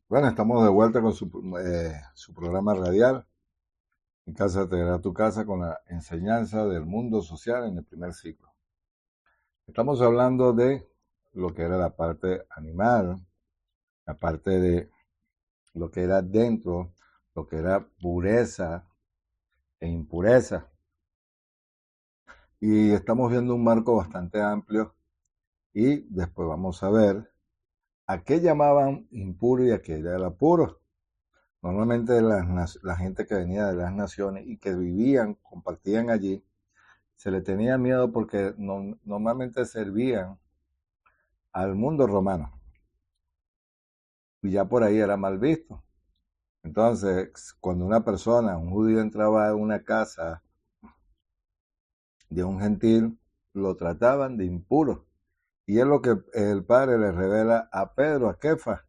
Bueno, estamos de vuelta con su programa radial, En casa te verá tu casa, con la enseñanza del mundo social en el primer ciclo. Estamos hablando de lo que era la parte animal, la parte de lo que era dentro, lo que era pureza e impureza. Y estamos viendo un marco bastante amplio y después vamos a ver a qué llamaban impuro y a qué era puro. Normalmente la gente que venía de las naciones y que vivían, compartían allí, se le tenía miedo porque normalmente servían al mundo romano y ya por ahí era mal visto. Entonces, cuando una persona, un judío, entraba a una casa de un gentil, lo trataban de impuro. Y es lo que el padre le revela a Pedro, a Kefa,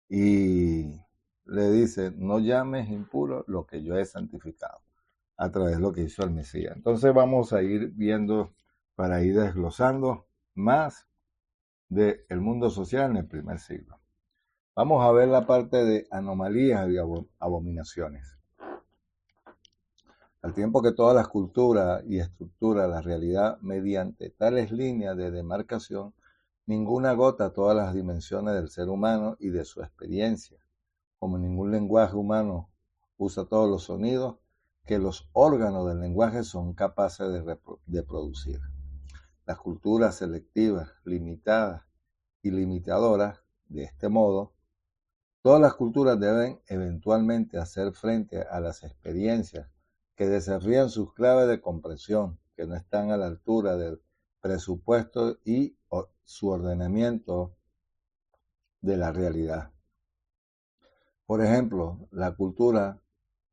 y le dice: no llames impuro lo que yo he santificado, a través de lo que hizo el Mesías. Entonces vamos a ir viendo, para ir desglosando más del mundo social en el primer siglo. Vamos a ver la parte de anomalías y abominaciones. Al tiempo que todas las culturas y estructuras la realidad mediante tales líneas de demarcación, ninguna agota todas las dimensiones del ser humano y de su experiencia, como ningún lenguaje humano usa todos los sonidos que los órganos del lenguaje son capaces de producir. Las culturas selectivas, limitadas y limitadoras, de este modo, todas las culturas deben eventualmente hacer frente a las experiencias que desafían sus claves de comprensión, que no están a la altura del presupuesto y su ordenamiento de la realidad. Por ejemplo, la cultura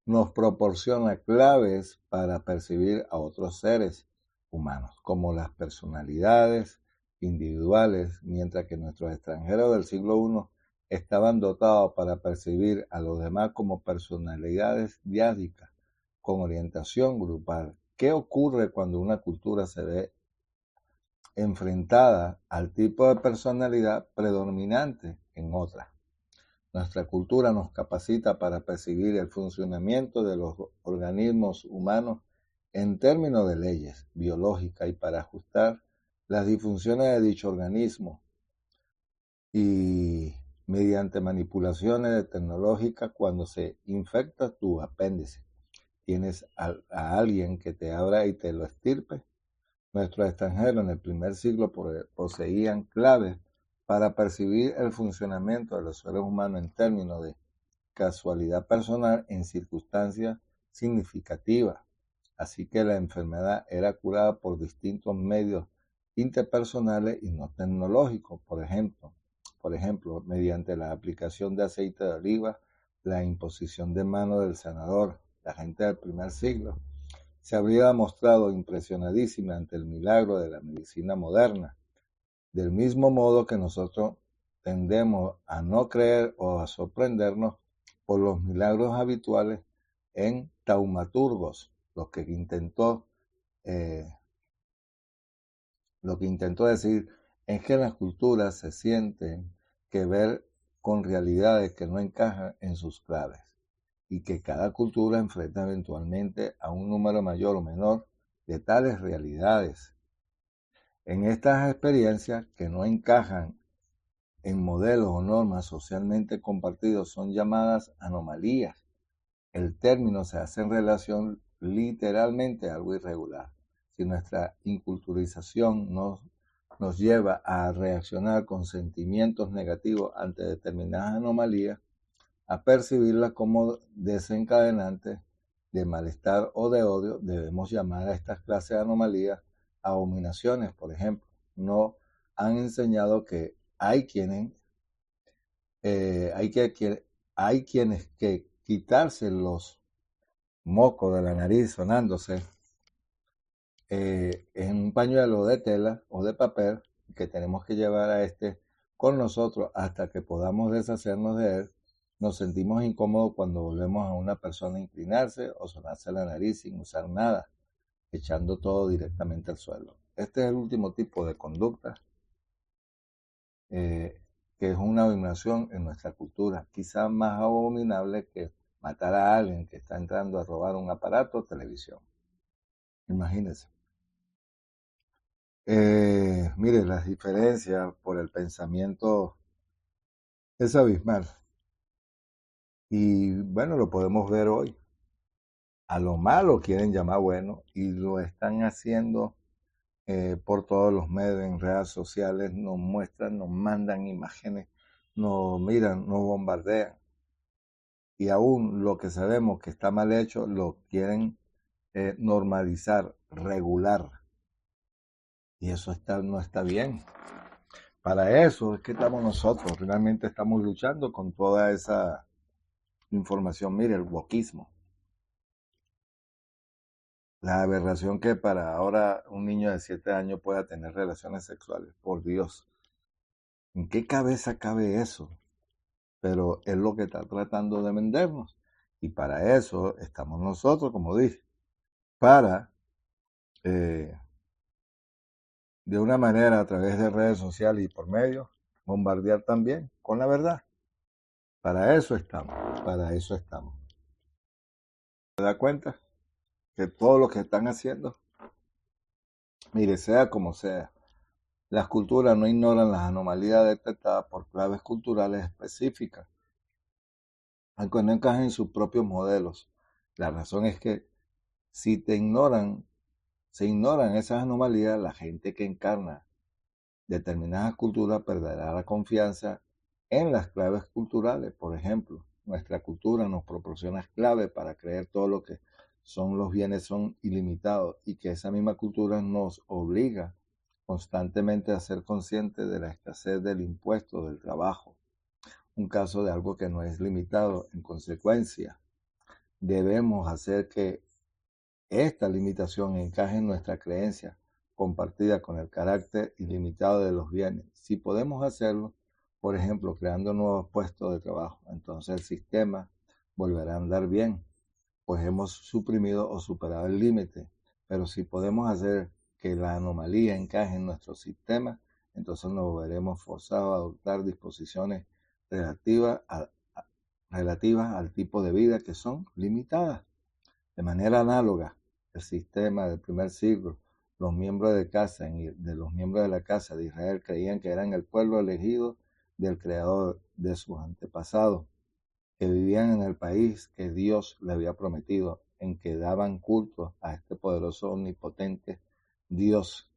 nos proporciona claves para percibir a otros seres humanos, como las personalidades individuales, mientras que nuestros extranjeros del siglo I estaban dotados para percibir a los demás como personalidades diádicas, con orientación grupal. ¿Qué ocurre cuando una cultura se ve enfrentada al tipo de personalidad predominante en otra? Nuestra cultura nos capacita para percibir el funcionamiento de los organismos humanos en términos de leyes biológicas y para ajustar las disfunciones de dicho organismo, y mediante manipulaciones tecnológicas. Cuando se infecta tu apéndice, tienes a alguien que te abra y te lo estirpe. Nuestros extranjeros en el primer siglo poseían claves para percibir el funcionamiento de los seres humanos en términos de casualidad personal en circunstancias significativas. Así que la enfermedad era curada por distintos medios interpersonales y no tecnológicos. Por ejemplo, mediante la aplicación de aceite de oliva, la imposición de manos del sanador. La gente del primer siglo se habría mostrado impresionadísima ante el milagro de la medicina moderna, del mismo modo que nosotros tendemos a no creer o a sorprendernos por los milagros habituales en taumaturgos. Eh, lo que intentó decir es que las culturas se sienten que ver con realidades que no encajan en sus claves, y que cada cultura enfrenta eventualmente a un número mayor o menor de tales realidades. En estas experiencias que no encajan en modelos o normas socialmente compartidos son llamadas anomalías. El término se hace en relación literalmente a algo irregular. Si nuestra inculturización nos lleva a reaccionar con sentimientos negativos ante determinadas anomalías, a percibirlas como desencadenantes de malestar o de odio, debemos llamar a estas clases de anomalías abominaciones. Por ejemplo, no han enseñado que eh, hay, que, hay quienes que quitarse los mocos de la nariz sonándose en un pañuelo de tela o de papel, que tenemos que llevar a este con nosotros hasta que podamos deshacernos de él. Nos sentimos incómodos cuando volvemos a una persona a inclinarse o sonarse la nariz sin usar nada, echando todo directamente al suelo. Este es el último tipo de conducta eh, que es una abominación en nuestra cultura, quizás más abominable que matar a alguien que está entrando a robar un aparato o televisión. Imagínense. Mire, las diferencias por el pensamiento es abismal. Y bueno, lo podemos ver hoy. A lo malo quieren llamar bueno y lo están haciendo por todos los medios, en redes sociales, nos muestran, nos mandan imágenes, nos miran, nos bombardean. Y aún lo que sabemos que está mal hecho, lo quieren normalizar, regular. Y eso no está bien. Para eso es que estamos nosotros, realmente estamos luchando con toda esa información. Mire, el wokismo. La aberración que para ahora un niño de 7 años pueda tener relaciones sexuales. Por Dios, ¿en qué cabeza cabe eso? Pero es lo que está tratando de vendernos. Y para eso estamos nosotros, como dije, para, de una manera, a través de redes sociales y por medios, bombardear también con la verdad. Para eso estamos, para eso estamos. ¿Se da cuenta? Que todo lo que están haciendo, mire, sea como sea, las culturas no ignoran las anomalías detectadas por claves culturales específicas, aunque no encajen en sus propios modelos. La razón es que si se ignoran esas anomalías, la gente que encarna determinadas culturas perderá la confianza en las claves culturales. Por ejemplo, nuestra cultura nos proporciona claves para creer todo lo que son los bienes son ilimitados y que esa misma cultura nos obliga constantemente a ser conscientes de la escasez del impuesto del trabajo, un caso de algo que no es limitado. En consecuencia, debemos hacer que esta limitación encaje en nuestra creencia compartida con el carácter ilimitado de los bienes. Si podemos hacerlo, por ejemplo, creando nuevos puestos de trabajo, entonces el sistema volverá a andar bien, pues hemos suprimido o superado el límite. Pero si podemos hacer que la anomalía encaje en nuestro sistema, entonces nos veremos forzados a adoptar disposiciones relativas, relativas al tipo de vida que son limitadas. De manera análoga, el sistema del primer siglo, los miembros de los miembros de la casa de Israel creían que eran el pueblo elegido del Creador, de sus antepasados, que vivían en el país que Dios le había prometido, en que daban culto a este poderoso, omnipotente Dios.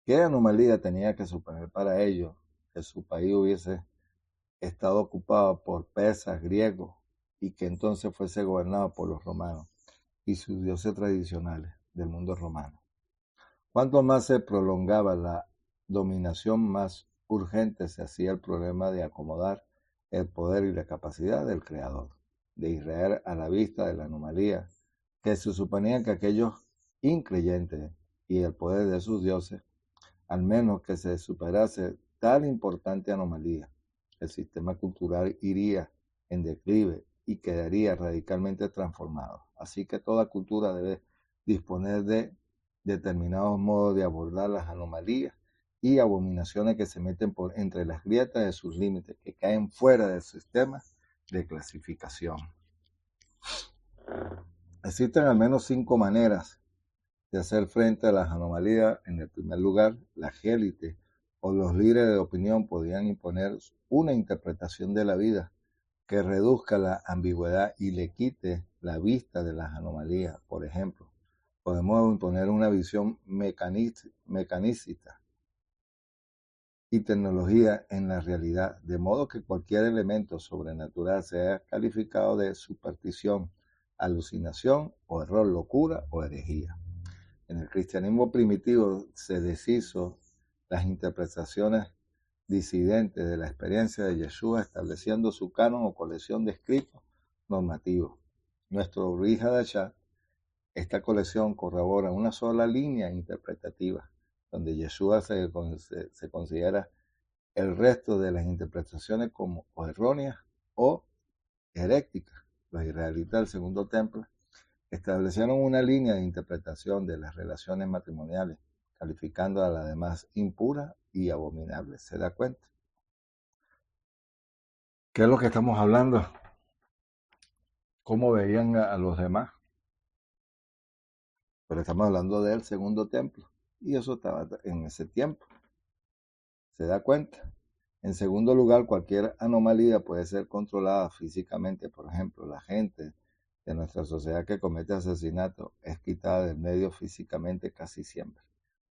¿Qué anomalía tenía que superar para ellos que su país hubiese estado ocupado por persas, griegos, y que entonces fuese gobernado por los romanos y sus dioses tradicionales del mundo romano? Cuanto más se prolongaba la dominación, más urgente se hacía el problema de acomodar el poder y la capacidad del Creador de Israel a la vista de la anomalía que se suponía que aquellos increyentes y el poder de sus dioses, al menos que se superase tal importante anomalía, el sistema cultural iría en declive y quedaría radicalmente transformado. Así que toda cultura debe disponer de determinados modos de abordar las anomalías y abominaciones que se meten por entre las grietas de sus límites, que caen fuera del sistema de clasificación. Existen al menos 5 maneras de hacer frente a las anomalías. En el primer lugar, las élites o los líderes de opinión podían imponer una interpretación de la vida que reduzca la ambigüedad y le quite la vista de las anomalías. Por ejemplo, podemos imponer una visión mecanicista y tecnología en la realidad, de modo que cualquier elemento sobrenatural sea calificado de superstición, alucinación o error, locura o herejía. En el cristianismo primitivo se deshizo las interpretaciones disidentes de la experiencia de Yeshua, estableciendo su canon o colección de escritos normativos. Nuestro Brit Hadashah, esta colección corrobora una sola línea interpretativa, donde Yeshua se considera el resto de las interpretaciones como o erróneas o heréticas. Los israelitas del segundo templo establecieron una línea de interpretación de las relaciones matrimoniales, calificando a las demás impuras y abominables. ¿Se da cuenta? ¿Qué es lo que estamos hablando? ¿Cómo veían a los demás? Pero estamos hablando del segundo templo. Y eso estaba en ese tiempo. ¿Se da cuenta? En segundo lugar, cualquier anomalía puede ser controlada físicamente. Por ejemplo, la gente de nuestra sociedad que comete asesinato es quitada del medio físicamente casi siempre.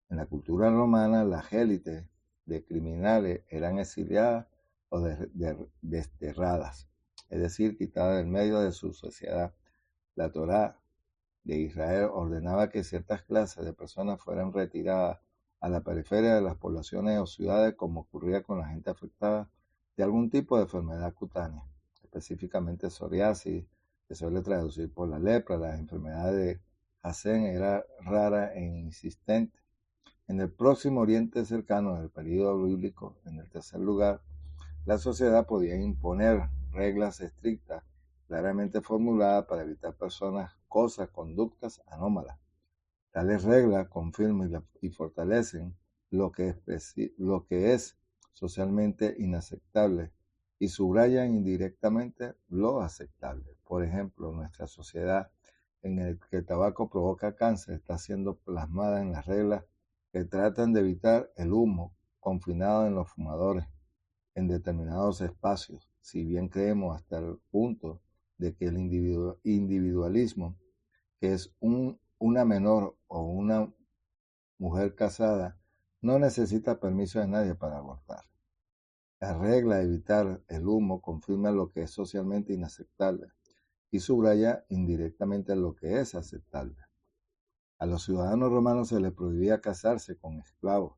En la cultura romana, las élites de criminales eran exiliadas o desterradas, es decir, quitadas del medio de su sociedad. La Torá de Israel ordenaba que ciertas clases de personas fueran retiradas a la periferia de las poblaciones o ciudades, como ocurría con la gente afectada de algún tipo de enfermedad cutánea, específicamente psoriasis, que suele traducir por la lepra. La enfermedad de Hasén era rara e insistente. En el próximo Oriente cercano, en el período bíblico, en el tercer lugar, la sociedad podía imponer reglas estrictas, claramente formuladas para evitar personas, cosas, conductas anómalas. Tales reglas confirman y fortalecen lo que es socialmente inaceptable y subrayan indirectamente lo aceptable. Por ejemplo, nuestra sociedad en el que el tabaco provoca cáncer está siendo plasmada en las reglas que tratan de evitar el humo confinado en los fumadores en determinados espacios, si bien creemos hasta el punto de que el individualismo, que es una menor o una mujer casada, no necesita permiso de nadie para abortar. La regla de evitar el humo confirma lo que es socialmente inaceptable y subraya indirectamente lo que es aceptable. A los ciudadanos romanos se les prohibía casarse con esclavos,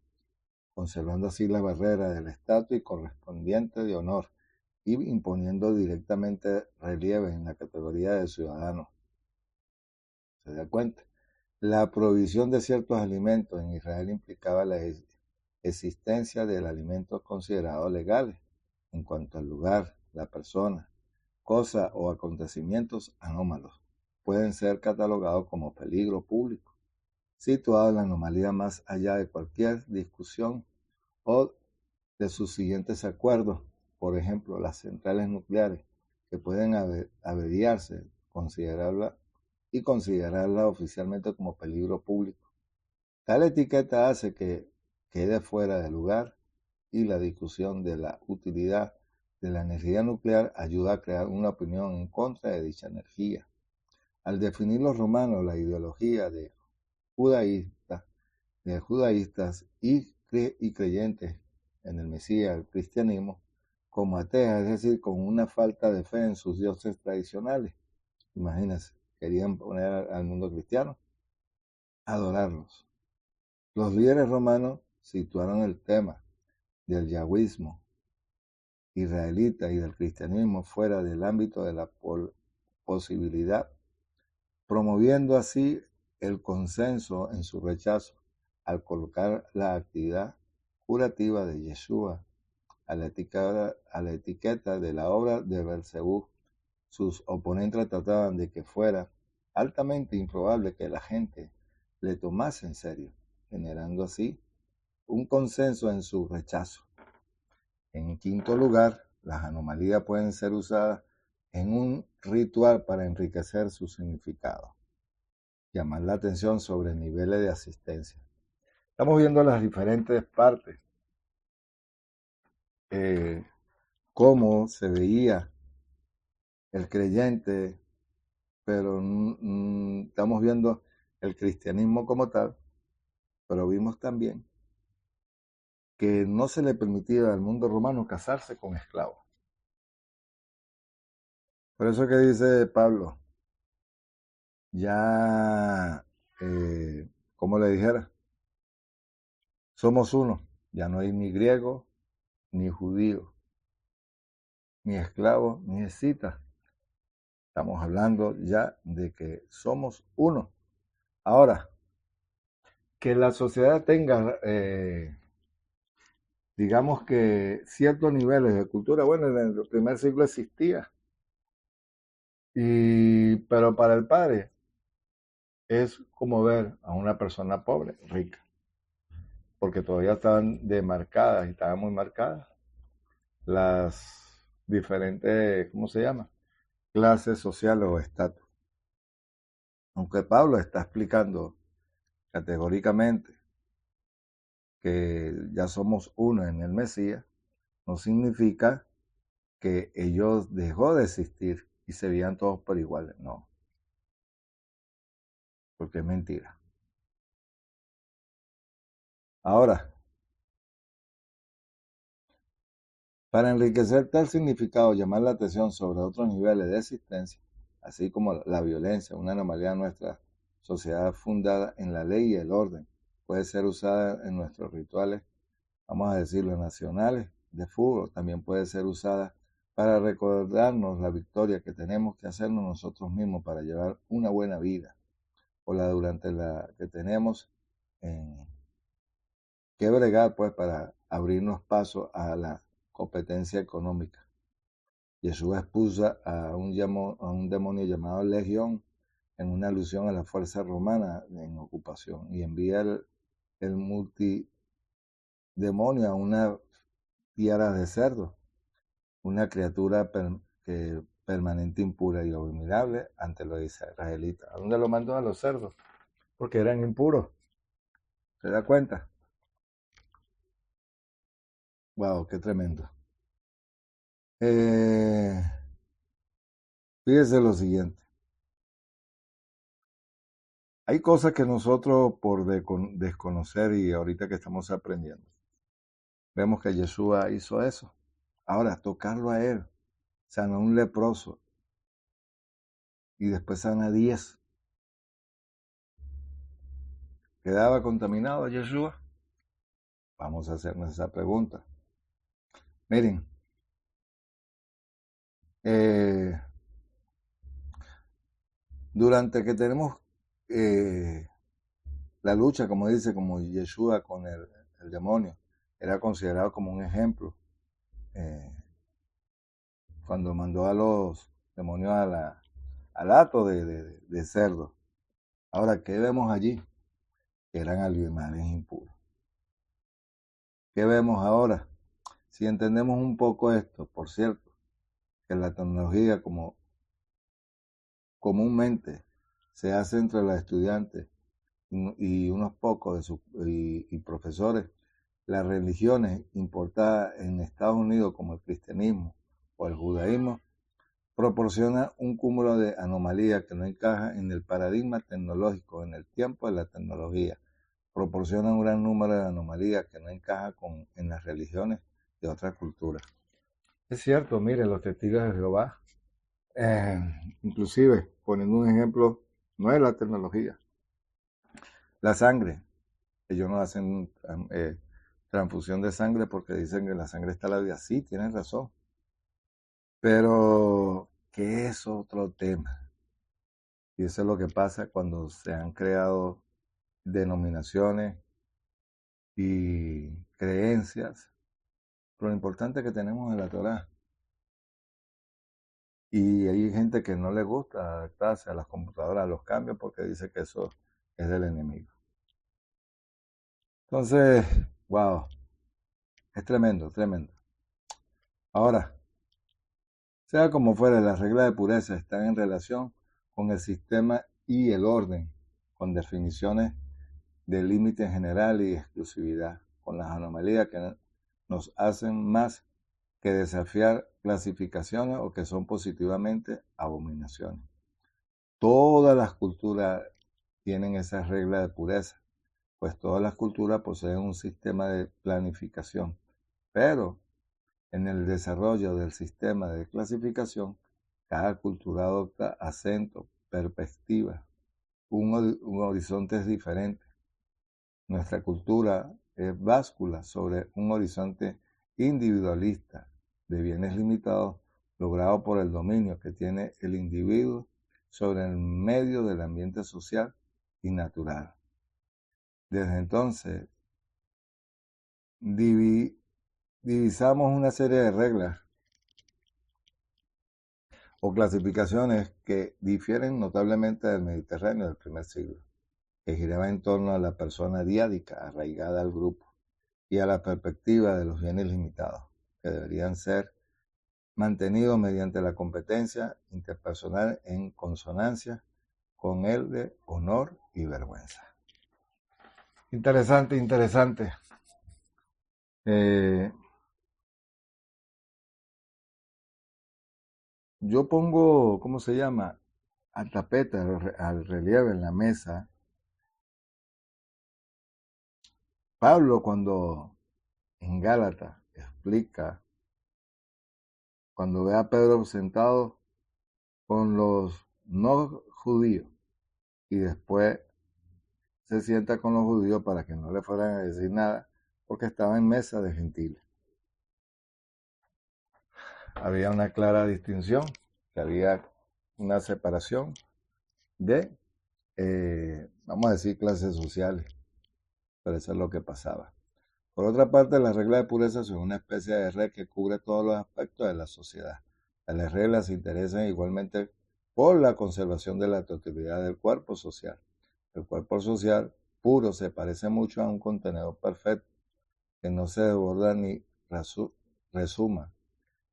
conservando así la barrera del estatus y correspondiente de honor, y imponiendo directamente relieve en la categoría de ciudadanos. ¿Se da cuenta? La prohibición de ciertos alimentos en Israel implicaba la existencia de alimentos considerados legales en cuanto al lugar, la persona, cosa o acontecimientos anómalos. Pueden ser catalogados como peligro público, situado en la anomalía más allá de cualquier discusión o de sus siguientes acuerdos. Por ejemplo, las centrales nucleares, que pueden averiarse considerarla oficialmente como peligro público. Tal etiqueta hace que quede fuera de lugar, y la discusión de la utilidad de la energía nuclear ayuda a crear una opinión en contra de dicha energía. Al definir los romanos la ideología de judaístas y creyentes en el Mesías, el cristianismo, como ateas, es decir, con una falta de fe en sus dioses tradicionales. Imagínense, querían poner al mundo cristiano a adorarlos. Los líderes romanos situaron el tema del yahwismo israelita y del cristianismo fuera del ámbito de la posibilidad, promoviendo así el consenso en su rechazo al colocar la actividad curativa de Yeshua a la etiqueta de la obra de Belcebú. Sus oponentes trataban de que fuera altamente improbable que la gente le tomase en serio, generando así un consenso en su rechazo. En quinto lugar, las anomalías pueden ser usadas en un ritual para enriquecer su significado, llamar la atención sobre niveles de asistencia. Estamos viendo las diferentes partes, cómo se veía el creyente, pero estamos viendo el cristianismo como tal, pero vimos también que no se le permitía al mundo romano casarse con esclavos. Por eso que dice Pablo, ya, como le dijera, somos uno, ya no hay ni griego, ni judío, ni esclavo, ni escita. Estamos hablando ya de que somos uno. Ahora, que la sociedad tenga, digamos que ciertos niveles de cultura, bueno, en el primer siglo existía, pero para el padre es como ver a una persona pobre, rica, porque todavía estaban demarcadas y estaban muy marcadas las diferentes, ¿cómo se llama? Clases sociales o estatus. Aunque Pablo está explicando categóricamente que ya somos uno en el Mesías, no significa que ellos dejó de existir y se veían todos por iguales. No, porque es mentira. Ahora, para enriquecer tal significado, llamar la atención sobre otros niveles de existencia, así como la violencia, una anomalía de nuestra sociedad fundada en la ley y el orden, puede ser usada en nuestros rituales, vamos a decirlo, nacionales de fútbol, también puede ser usada para recordarnos la victoria que tenemos que hacernos nosotros mismos para llevar una buena vida, o la durante la que tenemos que bregar pues para abrirnos paso a la competencia económica. Jesús expulsa a un demonio llamado Legión en una alusión a la fuerza romana en ocupación y envía el multidemonio a una piara de cerdo, una criatura permanente impura y abominable ante los israelitas. ¿A dónde lo mandó? A los cerdos, porque eran impuros. ¿Se da cuenta? Wow, qué tremendo. Fíjese lo siguiente. Hay cosas que nosotros por desconocer y ahorita que estamos aprendiendo, vemos que Yeshua hizo eso. Ahora, tocarlo a él, sana a un leproso y después sana a 10. ¿Quedaba contaminado Yeshua? Vamos a hacernos esa pregunta. Miren, eh, durante que tenemos la lucha, como dice, como Yeshua con el demonio, era considerado como un ejemplo. Eh, Cuando mandó a los demonios al hato de cerdo. Ahora, ¿qué vemos allí? Que eran animales impuros. ¿Qué vemos ahora? Si entendemos un poco esto, por cierto, que la tecnología como comúnmente se hace entre los estudiantes y unos pocos y profesores, las religiones importadas en Estados Unidos como el cristianismo o el judaísmo proporciona un cúmulo de anomalías que no encaja en el paradigma tecnológico, en el tiempo de la tecnología. Proporciona un gran número de anomalías que no encaja en las religiones de otras culturas. Es cierto, miren, los testigos de Jehová, eh, inclusive, poniendo un ejemplo, no es la tecnología, la sangre. Ellos no hacen transfusión de sangre porque dicen que en la sangre está la vida. Sí, tienen razón. Pero, ¿qué es otro tema? Y eso es lo que pasa cuando se han creado denominaciones y creencias. Pero lo importante que tenemos en la Torá. Y hay gente que no le gusta adaptarse a las computadoras, a los cambios, porque dice que eso es del enemigo. Entonces, wow, es tremendo, tremendo. Ahora, sea como fuere, las reglas de pureza están en relación con el sistema y el orden, con definiciones de límite general y exclusividad, con las anomalías que nos hacen más que desafiar clasificaciones o que son positivamente abominaciones. Todas las culturas tienen esas reglas de pureza, pues todas las culturas poseen un sistema de planificación, pero en el desarrollo del sistema de clasificación, cada cultura adopta acento, perspectiva, un horizonte diferente. Nuestra cultura es báscula sobre un horizonte individualista de bienes limitados logrado por el dominio que tiene el individuo sobre el medio del ambiente social y natural. Desde entonces, divisamos una serie de reglas o clasificaciones que difieren notablemente del Mediterráneo del primer siglo, que giraba en torno a la persona diádica arraigada al grupo y a la perspectiva de los bienes limitados, que deberían ser mantenido mediante la competencia interpersonal en consonancia con el de honor y vergüenza. Interesante, interesante. Yo pongo, ¿cómo se llama? Al tapete, al relieve en la mesa. Pablo cuando en Gálatas explica, cuando ve a Pedro sentado con los no judíos y después se sienta con los judíos para que no le fueran a decir nada, porque estaba en mesa de gentiles. Había una clara distinción, que había una separación de, vamos a decir, clases sociales, pero eso es lo que pasaba. Por otra parte, las reglas de pureza son una especie de red que cubre todos los aspectos de la sociedad. Las reglas se interesan igualmente por la conservación de la totalidad del cuerpo social. El cuerpo social puro se parece mucho a un contenedor perfecto que no se desborda ni resuma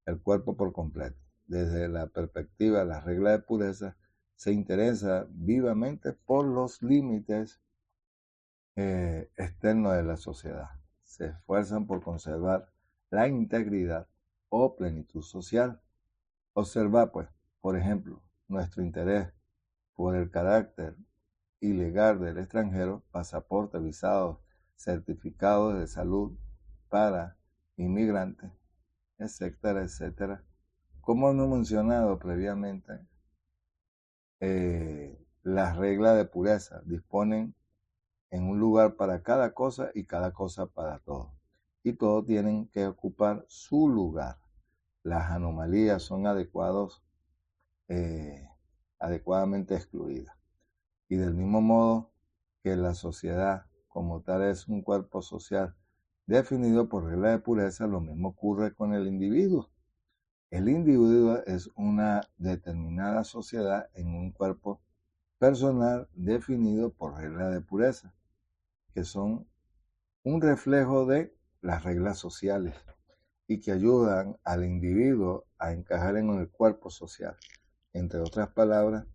el cuerpo por completo. Desde la perspectiva de las reglas de pureza, se interesa vivamente por los límites externos de la sociedad. Se esfuerzan por conservar la integridad o plenitud social. Observa, pues, por ejemplo, nuestro interés por el carácter ilegal del extranjero, pasaporte, visados, certificados de salud para inmigrantes, etcétera, etcétera. Como hemos mencionado previamente, las reglas de pureza disponen en un lugar para cada cosa y cada cosa para todo. Y todos tienen que ocupar su lugar. Las anomalías son adecuadamente excluidas. Y del mismo modo que la sociedad como tal es un cuerpo social definido por reglas de pureza, lo mismo ocurre con el individuo. El individuo es una determinada sociedad en un cuerpo personal definido por reglas de pureza, que son un reflejo de las reglas sociales y que ayudan al individuo a encajar en el cuerpo social. Entre otras palabras,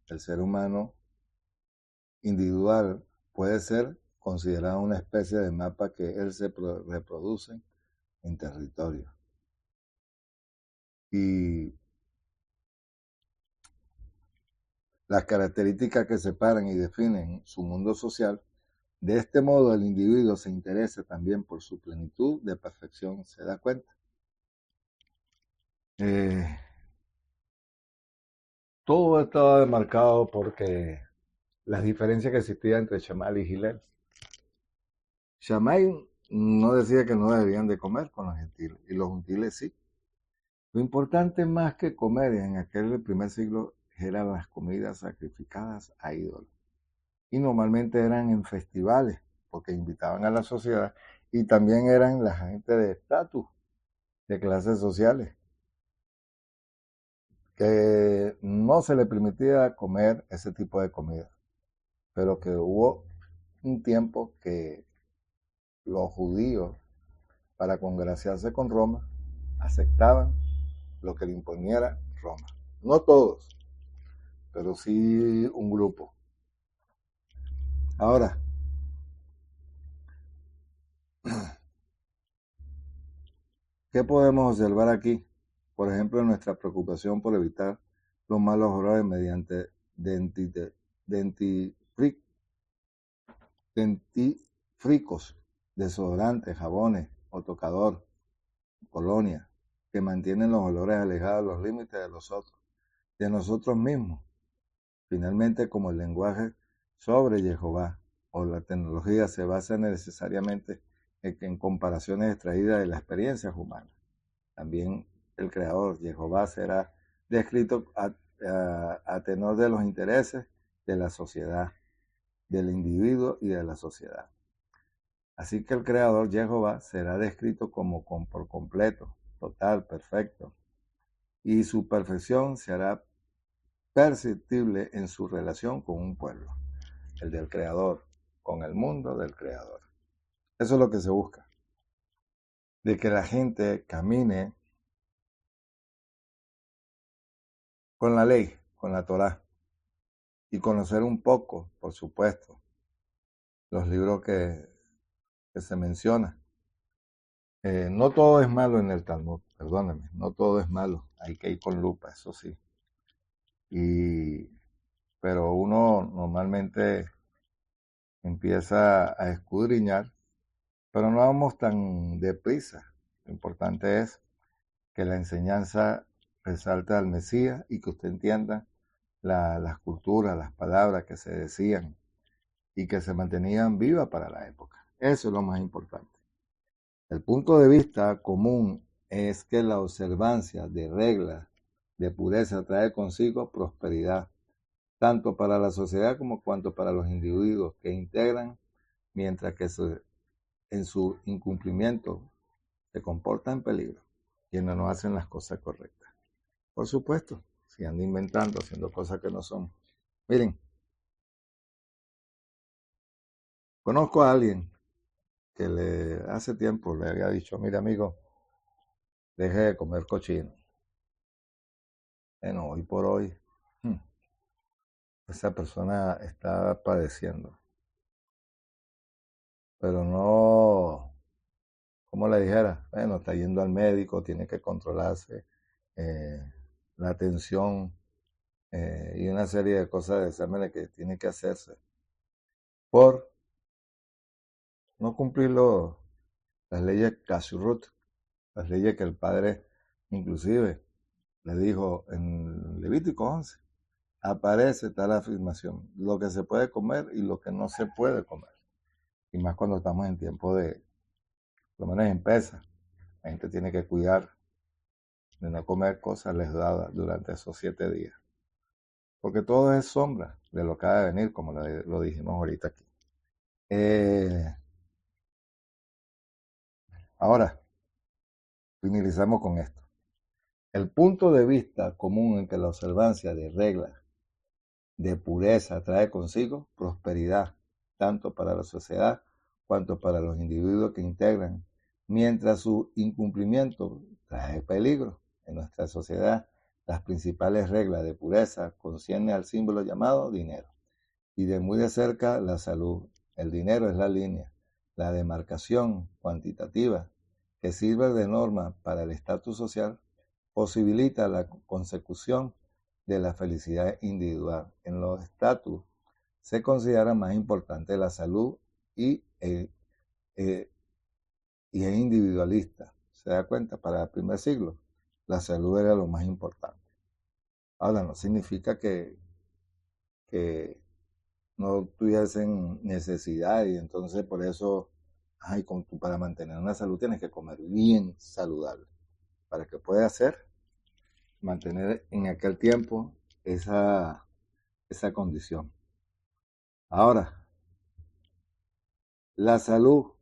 el ser humano individual puede ser considerado una especie de mapa que él se reproduce en territorio. Y las características que separan y definen su mundo social, de este modo el individuo se interesa también por su plenitud de perfección, ¿se da cuenta? Todo estaba demarcado porque las diferencias que existían entre Shammai y Hillel. Shammai no decía que no deberían de comer con los gentiles, y los gentiles sí. Lo importante más que comer en aquel primer siglo eran las comidas sacrificadas a ídolos. Y normalmente eran en festivales, porque invitaban a la sociedad, y también eran la gente de estatus, de clases sociales, que no se le permitía comer ese tipo de comida, pero que hubo un tiempo que los judíos, para congraciarse con Roma, aceptaban lo que le imponiera Roma. No todos, pero sí un grupo. Ahora, ¿qué podemos observar aquí? Por ejemplo, nuestra preocupación por evitar los malos olores mediante dentifricos, desodorantes, jabones o tocador, colonia, que mantienen los olores alejados de los límites de los otros, de nosotros mismos. Finalmente, como el lenguaje sobre Jehová o la tecnología se basa necesariamente en comparaciones extraídas de las experiencias humanas, también el creador Jehová será descrito a tenor de los intereses de la sociedad, del individuo y de la sociedad. Así que el creador Jehová será descrito como por completo, total, perfecto, y su perfección se hará perceptible en su relación con un pueblo, el del creador, con el mundo del creador. Eso es lo que se busca, de que la gente camine con la ley, con la Torá, y conocer un poco, por supuesto, los libros que se mencionan. No todo es malo en el Talmud, perdónenme, no todo es malo, hay que ir con lupa, eso sí. Pero uno normalmente empieza a escudriñar, pero no vamos tan deprisa. Lo importante es que la enseñanza resalte al Mesías y que usted entienda las culturas, las palabras que se decían y que se mantenían vivas para la época. Eso es lo más importante. El punto de vista común es que la observancia de reglas de pureza trae consigo prosperidad, tanto para la sociedad como cuanto para los individuos que integran, mientras que en su incumplimiento se comporta en peligro quienes no hacen las cosas correctas. Por supuesto, si andan inventando, haciendo cosas que no son. Miren, conozco a alguien que hace tiempo le había dicho, mira amigo, deje de comer cochino. Bueno, hoy por hoy, esa persona está padeciendo. Pero no, como le dijera, bueno, está yendo al médico, tiene que controlarse, eh, la tensión y una serie de cosas de exámenes que tiene que hacerse por no cumplir las leyes Kashrut, las leyes que el padre inclusive le dijo en Levítico 11. Aparece tal afirmación, lo que se puede comer y lo que no se puede comer. Y más cuando estamos en tiempo por lo menos en pesa, la gente tiene que cuidar de no comer cosas lesudadas durante esos 7 días. Porque todo es sombra de lo que ha de venir, como lo dijimos ahorita aquí. Ahora, finalizamos con esto. El punto de vista común en que la observancia de reglas de pureza trae consigo prosperidad, tanto para la sociedad cuanto para los individuos que integran, mientras su incumplimiento trae peligro. En nuestra sociedad, las principales reglas de pureza conciernen al símbolo llamado dinero, y de muy de cerca la salud. El dinero es la línea, la demarcación cuantitativa que sirve de norma para el estatus social, posibilita la consecución de la felicidad individual. En los estatus se considera más importante la salud y es individualista. ¿Se da cuenta? Para el primer siglo, la salud era lo más importante. Ahora, no significa que no tuviesen necesidad y entonces por eso, para mantener una salud tienes que comer bien saludable, para que puedas mantener en aquel tiempo esa condición. Ahora, la salud,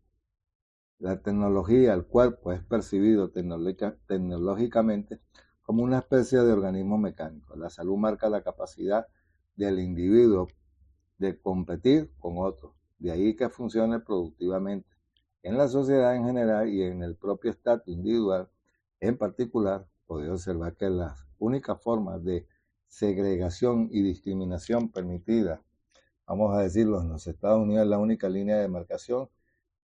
la tecnología, el cuerpo es percibido tecnológicamente como una especie de organismo mecánico. La salud marca la capacidad del individuo de competir con otros, de ahí que funcione productivamente en la sociedad en general y en el propio estatus individual en particular. Podemos observar que las únicas formas de segregación y discriminación permitidas, vamos a decirlo, en los Estados Unidos es la única línea de demarcación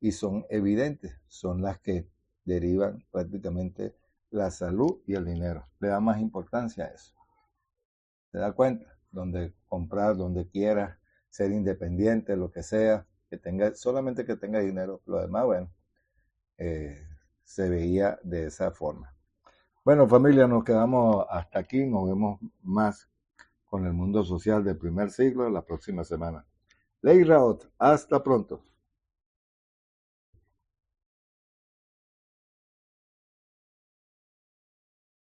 y son evidentes, son las que derivan prácticamente la salud y el dinero. Le da más importancia a eso. ¿Se da cuenta? Donde comprar, donde quieras, ser independiente, lo que sea, solamente que tenga dinero. Lo demás, bueno, se veía de esa forma. Bueno, familia, nos quedamos hasta aquí. Nos vemos más con el mundo social del primer siglo la próxima semana. Ley Raot, hasta pronto.